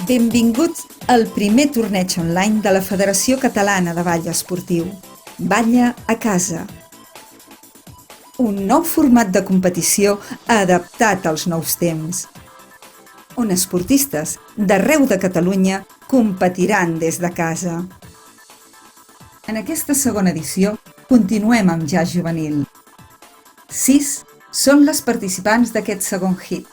Benvinguts al primer torneig online de la Federació Catalana de Ball Esportiu. Balla a casa. Un nou format de competició adaptat als nous temps, on esportistes d'arreu de Catalunya competiran des de casa. En aquesta segona edició continuem amb jazz juvenil. 6 són les participants d'aquest segon hit.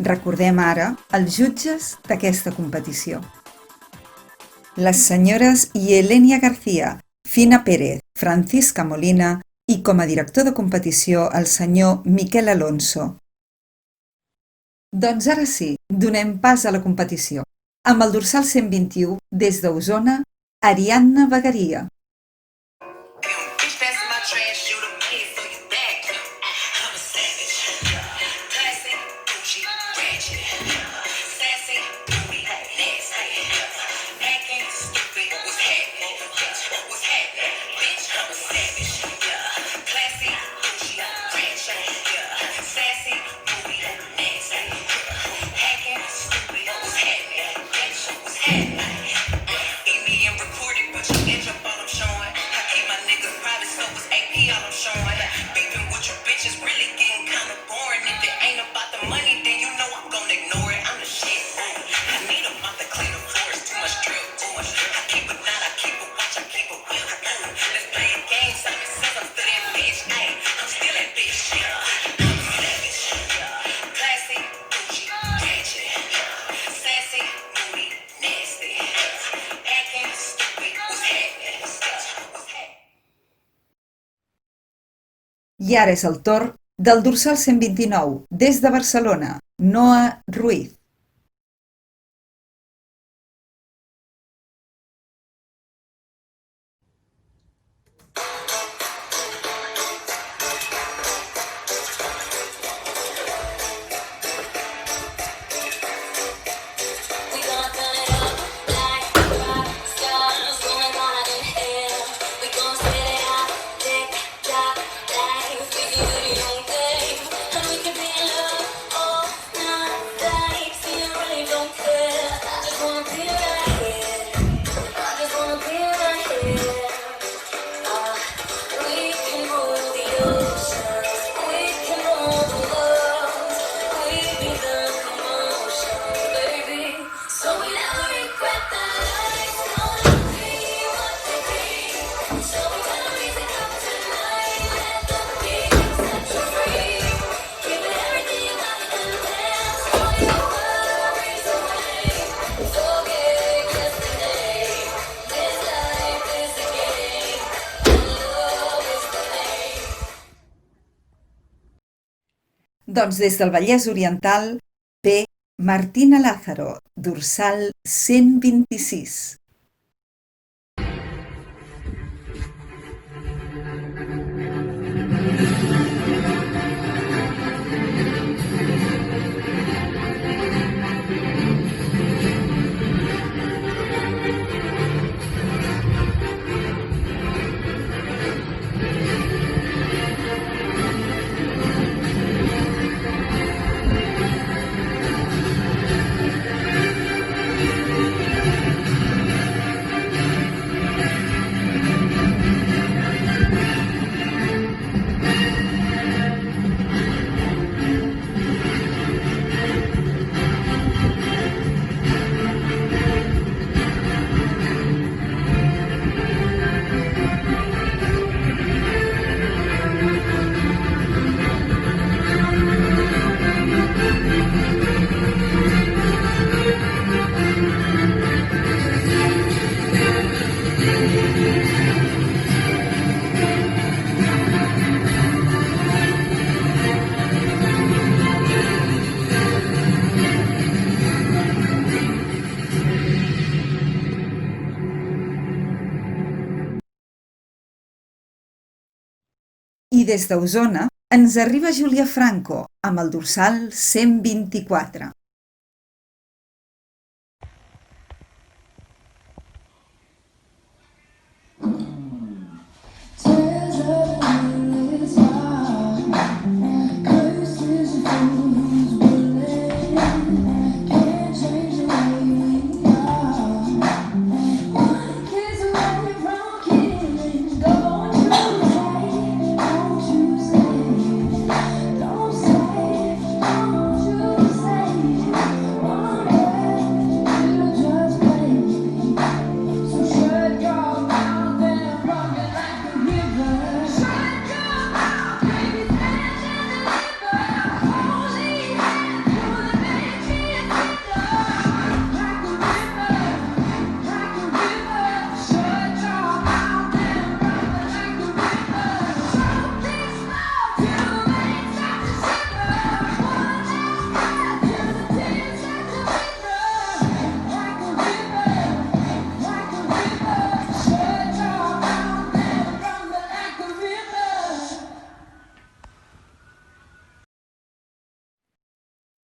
Recordem ara els jutges d'aquesta competició. Les senyores Yelenia García, Fina Pérez, Francisca Molina i com a director de competició el senyor Miquel Alonso. Doncs ara sí, donem pas a la competició. Amb el dorsal 121, des d'Osona, Ariadna Bagaria. I ara és el torn del dorsal 129, des de Barcelona, Noa Ruiz. Doncs des del Vallès Oriental ve Martina Lázaro, dorsal 126. I des d'Osona ens arriba Júlia Franco amb el dorsal 124. Curses, fools, bullying, can't change the way we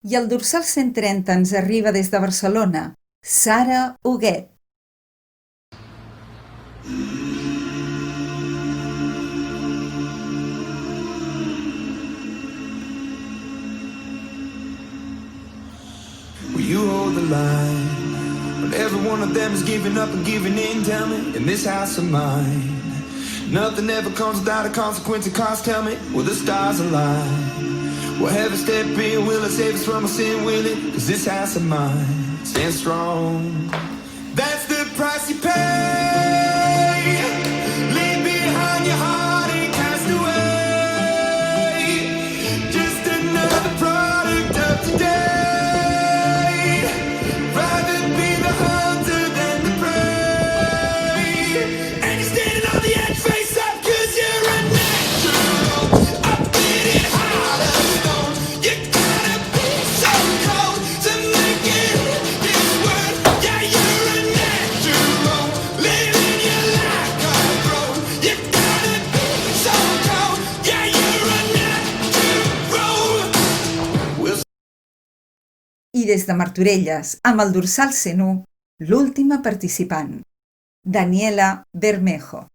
I el dorsal 130 ens arriba des de Barcelona, Sara Huguet. Will you hold the line when every one of them is giving up and giving in? Tell me, in this house of mine, nothing ever comes without a consequence and cost. Tell me, will the stars align? Will heaven step in? Will it save us from our sin? Will it? Cause this house of mine stands strong. That's the price you pay. Leave behind your heart and cast away. Just another product of today. I des de Martorelles, amb el dorsal 101, l'última participant, Daniela Bermejo.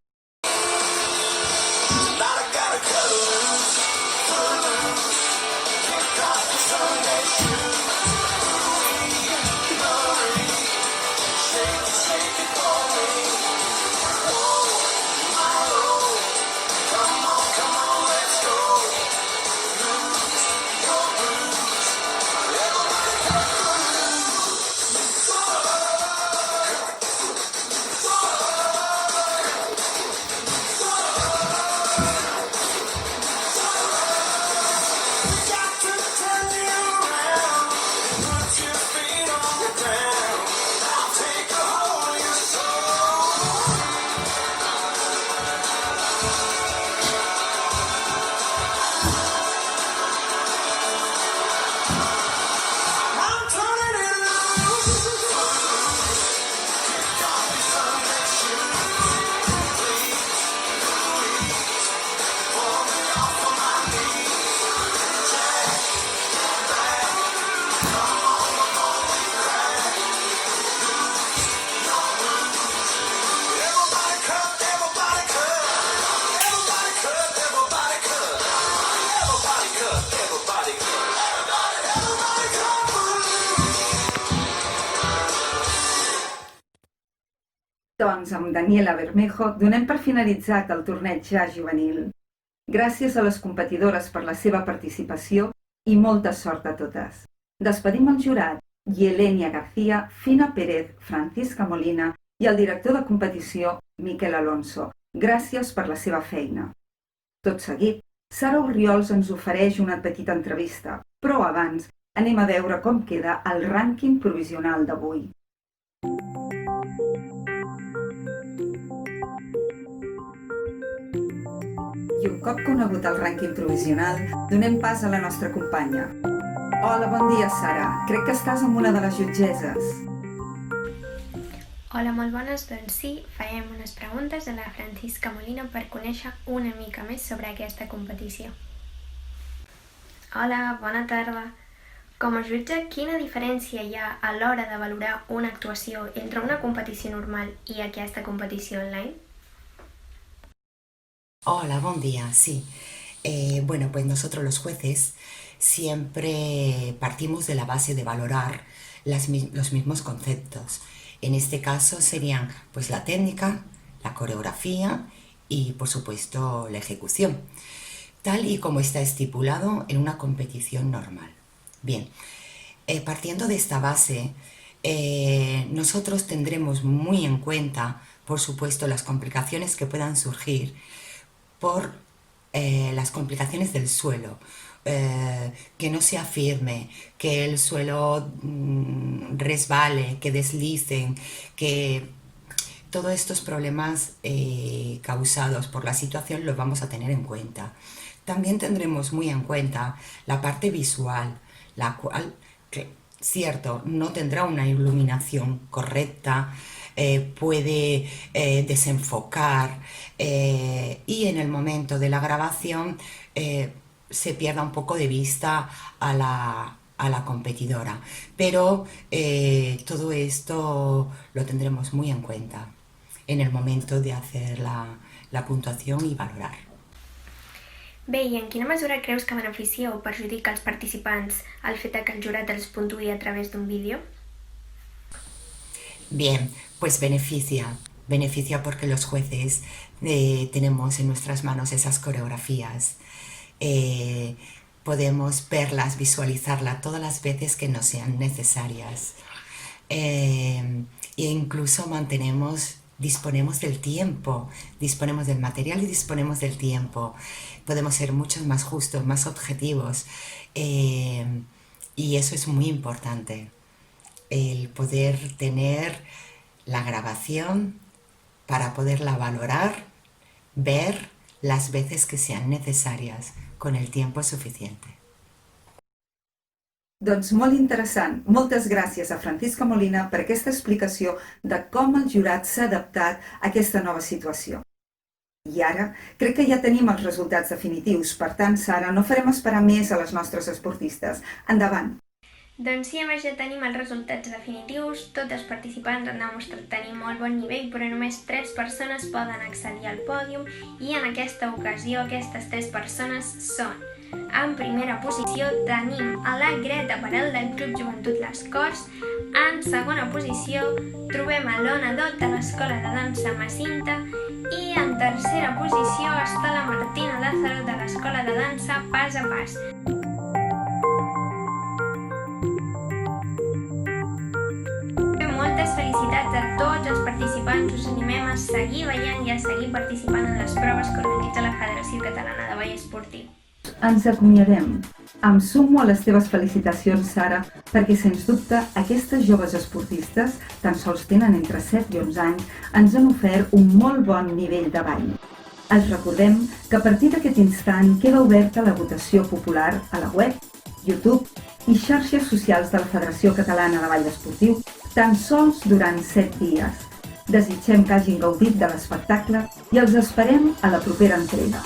Doncs amb Daniela Bermejo donem per finalitzat el torneig jazz juvenil. Gràcies a les competidores per la seva participació i molta sort a totes. Despedim el jurat, Yelenia García, Fina Pérez, Francisca Molina i el director de competició, Miquel Alonso. Gràcies per la seva feina. Tot seguit, Sara Orriols ens ofereix una petita entrevista, però abans anem a veure com queda el rànquing provisional d'avui. I un cop conegut el rànquing provisional, donem pas a la nostra companya. Hola, bon dia, Sara. Crec que estàs amb una de les jutgeses. Hola, molt bones. Doncs sí, farem unes preguntes a la Francisca Molina per conèixer una mica més sobre aquesta competició. Hola, bona tarda. Com a jutge, quina diferència hi ha a l'hora de valorar una actuació entre una competició normal i aquesta competició online? Hola, buen día, sí. Bueno, pues nosotros los jueces siempre partimos de la base de valorar los mismos conceptos. En este caso serían pues la técnica, la coreografía y por supuesto la ejecución, tal y como está estipulado en una competición normal. Bien, partiendo de esta base, nosotros tendremos muy en cuenta, por supuesto, las complicaciones que puedan surgir por las complicaciones del suelo, que no sea firme, que el suelo resbale, que deslicen, que todos estos problemas causados por la situación los vamos a tener en cuenta. También tendremos muy en cuenta la parte visual, la cual, cierto, no tendrá una iluminación correcta, puede desenfocar y en el momento de la grabación se pierda un poco de vista a a la competidora. Pero todo esto lo tendremos muy en cuenta en el momento de hacer la puntuación y valorar. Bé, i en quina mesura creus que beneficia o perjudica els participants el fet que el jurat els puntuï a través d'un vídeo? Bien, pues beneficia porque los jueces tenemos en nuestras manos esas coreografías. Podemos verlas, visualizarlas todas las veces que nos sean necesarias. E incluso disponemos del tiempo, disponemos del material y disponemos del tiempo. Podemos ser mucho más justos, más objetivos, y eso es muy importante, el poder tener la grabación para poderla valorar, ver las veces que sean necesarias, con el tiempo suficiente. Doncs molt interessant. Moltes gràcies a Francisca Molina per aquesta explicació de com el jurat s'ha adaptat a aquesta nova situació. I ara crec que ja tenim els resultats definitius. Per tant, Sara, no farem esperar més a les nostres esportistes. Endavant! Doncs sí, a més ja tenim els resultats definitius. Tots els participants han demostrat tenir molt bon nivell, però només 3 persones poden accedir al pòdium i en aquesta ocasió aquestes 3 persones són: en primera posició tenim a la Greta Parel del Club Joventut Les Corts. En segona posició trobem a l'Ona Dot de l'Escola de Dansa Macinta. I en tercera posició està la Martina Lázaro de l'Escola de Dansa Pas a Pas. Moltes felicitats a tots els participants. Us animem a seguir ballant i a seguir participant en les proves que organitza la Federació Catalana de Ball Esportiu. Ens acomiadem. Em sumo a les teves felicitacions, Sara, perquè, sens dubte, aquestes joves esportistes, tan sols tenen entre 7 i 11 anys, ens han ofert un molt bon nivell de ball. Els recordem que a partir d'aquest instant queda oberta la votació popular a la web, YouTube i xarxes socials de la Federació Catalana de Ball Esportiu, tan sols durant 7 dies. Desitgem que hagin gaudit de l'espectacle i els esperem a la propera entrega.